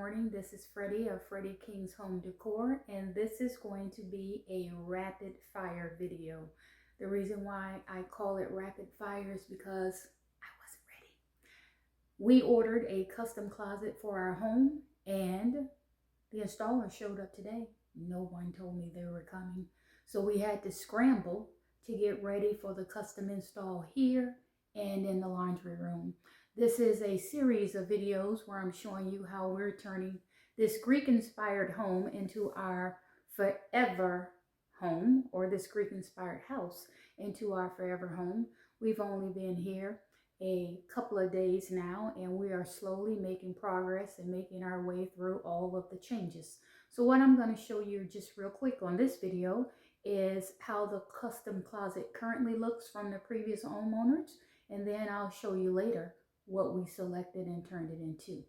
morning. This is Freddie of Freddie King's Home Decor, and this is going to be a rapid fire video. The reason why I call it rapid fire is because I wasn't ready. We ordered a custom closet for our home, and the installer showed up today. No one told me they were coming, so we had to scramble to get ready for the custom install here and in the laundry room. This is a series of videos where I'm showing you how we're turning this Greek-inspired home into our forever home, or this Greek-inspired house into our forever home. We've only been here a couple of days now, and we are slowly making progress and making our way through all of the changes. So what I'm going to show you just real quick on this video is how the custom closet currently looks from the previous homeowners, and then I'll show you later what we selected and turned it into.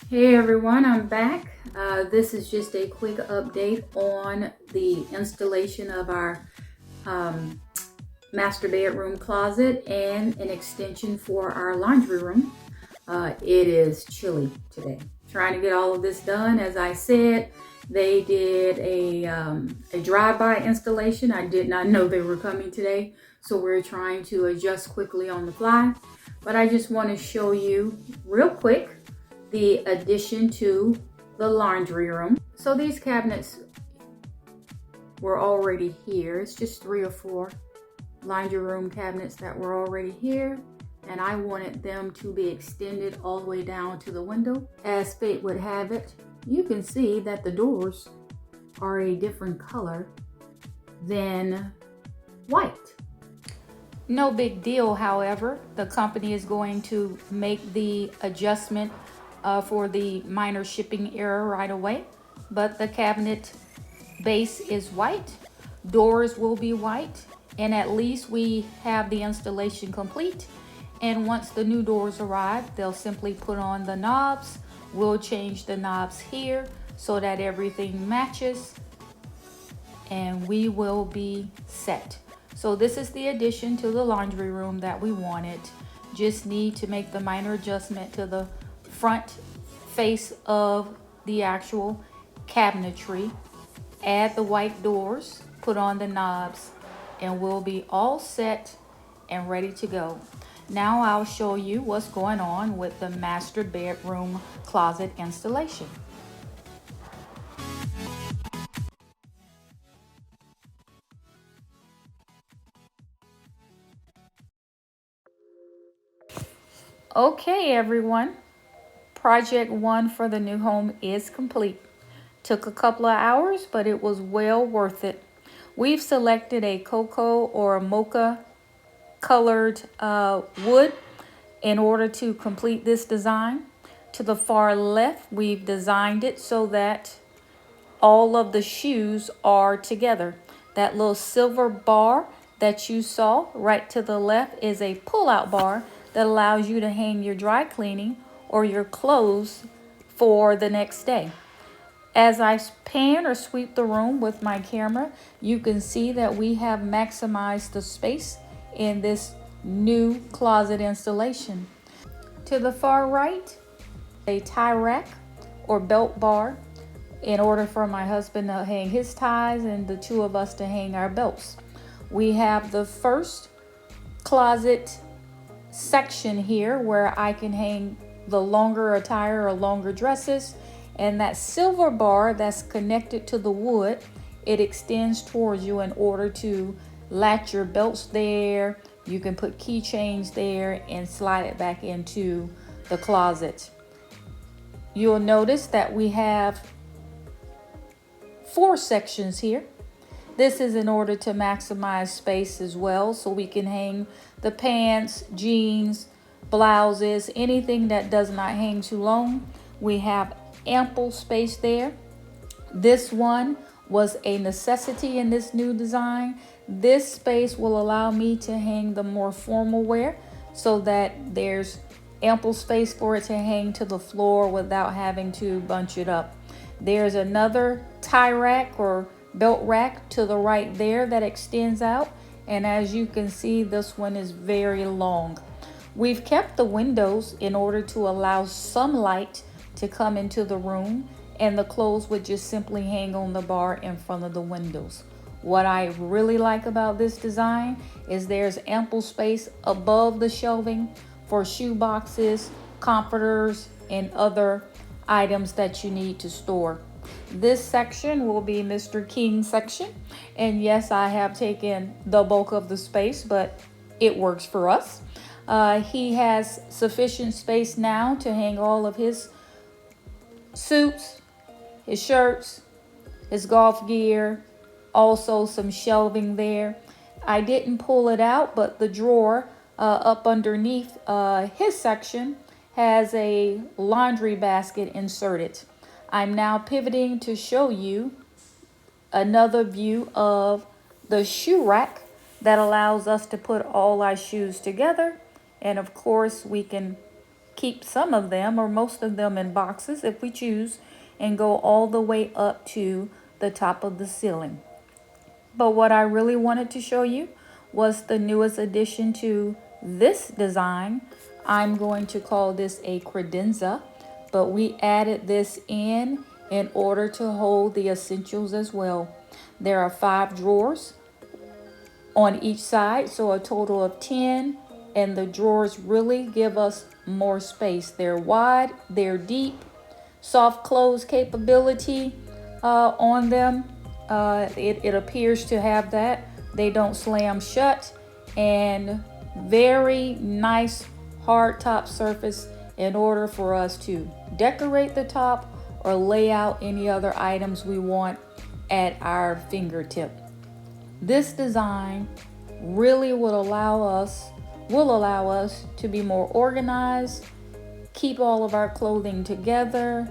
Hey everyone, I'm back. This is just a quick update on the installation of our master bedroom closet and an extension for our laundry room. It is chilly today. Trying to get all of this done. As I said, they did a drive-by installation. I did not know they were coming today, so we're trying to adjust quickly on the fly. But I just want to show you real quick the addition to the laundry room. So these cabinets were already here. It's just 3 or 4 laundry room cabinets that were already here, and I wanted them to be extended all the way down to the window. As fate would have it, you can see that the doors are a different color than white. No big deal, however. The company is going to make the adjustment for the minor shipping error right away, but the cabinet base is white, doors will be white, and at least we have the installation complete. And once the new doors arrive, they'll simply put on the knobs. We'll change the knobs here so that everything matches, and we will be set. So this is the addition to the laundry room that we wanted. Just need to make the minor adjustment to the front face of the actual cabinetry, add the white doors, put on the knobs, and we'll be all set and ready to go. Now I'll show you what's going on with the master bedroom closet installation. Okay everyone, project 1 for the new home is complete. Took a couple of hours, but it was well worth it. We've selected a cocoa or a mocha colored wood in order to complete this design. To the far left, we've designed it so that all of the shoes are together. That little silver bar that you saw right to the left is a pull-out bar that allows you to hang your dry cleaning or your clothes for the next day. As I pan or sweep the room with my camera, you can see that we have maximized the space in this new closet installation. To the far right, a tie rack or belt bar in order for my husband to hang his ties and the 2 of us to hang our belts. We have the first closet section here where I can hang the longer attire or longer dresses. And that silver bar that's connected to the wood, it extends towards you in order to latch your belts there. You can put keychains there and slide it back into the closet. You'll notice that we have 4 sections here. This is in order to maximize space as well, so we can hang the pants, jeans, blouses, anything that does not hang too long. We have ample space there. This one was a necessity in this new design. This space will allow me to hang the more formal wear so that there's ample space for it to hang to the floor without having to bunch it up. There's another tie rack or belt rack to the right there that extends out, and as you can see, this one is very long. We've kept the windows in order to allow some light to come into the room, and the clothes would just simply hang on the bar in front of the windows. What I really like about this design is there's ample space above the shelving for shoe boxes, comforters, and other items that you need to store. This section will be Mr. King's section, and yes, I have taken the bulk of the space, but it works for us. He has sufficient space now to hang all of his suits, his shirts, his golf gear, also some shelving there. I didn't pull it out, but the drawer up underneath his section has a laundry basket inserted. I'm now pivoting to show you another view of the shoe rack that allows us to put all our shoes together. And of course, we can keep some of them or most of them in boxes if we choose, and go all the way up to the top of the ceiling. But what I really wanted to show you was the newest addition to this design. I'm going to call this a credenza, but we added this in order to hold the essentials as well. There are 5 drawers on each side, so a total of 10, and the drawers really give us more space. They're wide, they're deep, soft close capability on them. It appears to have that. They don't slam shut, and very nice hard top surface in order for us to decorate the top or lay out any other items we want at our fingertip. This design really will allow us to be more organized, keep all of our clothing together,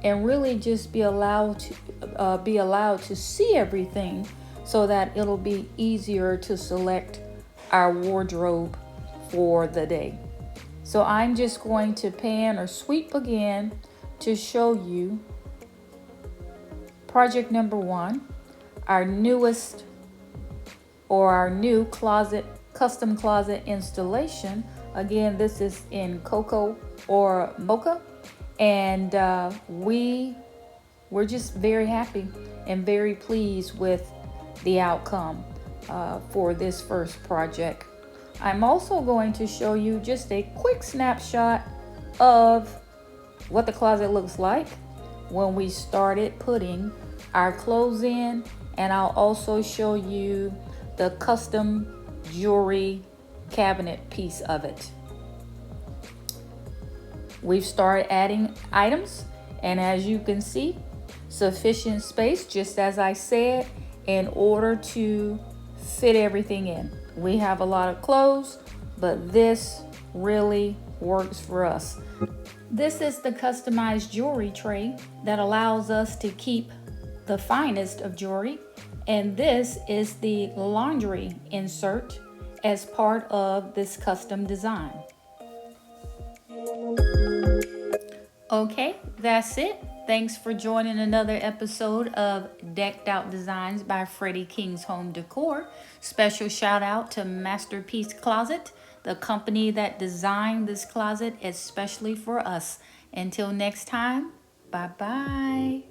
and really just be allowed to see everything so that it'll be easier to select our wardrobe for the day. So I'm just going to pan or sweep again to show you project number 1, our newest or our new custom closet installation. Again, this is in cocoa or mocha, and we're just very happy and very pleased with the outcome for this first project. I'm also going to show you just a quick snapshot of what the closet looks like when we started putting our clothes in, and I'll also show you the custom jewelry cabinet piece of it. We've started adding items, and as you can see, sufficient space, just as I said, in order to fit everything in. We have a lot of clothes, but this really works for us. This is the customized jewelry tray that allows us to keep the finest of jewelry, and this is the laundry insert as part of this custom design. Okay, that's it. Thanks for joining another episode of Decked Out Designs by Freddie King's Home Decor. Special shout out to Masterpiece Closet, the company that designed this closet especially for us. Until next time, bye-bye.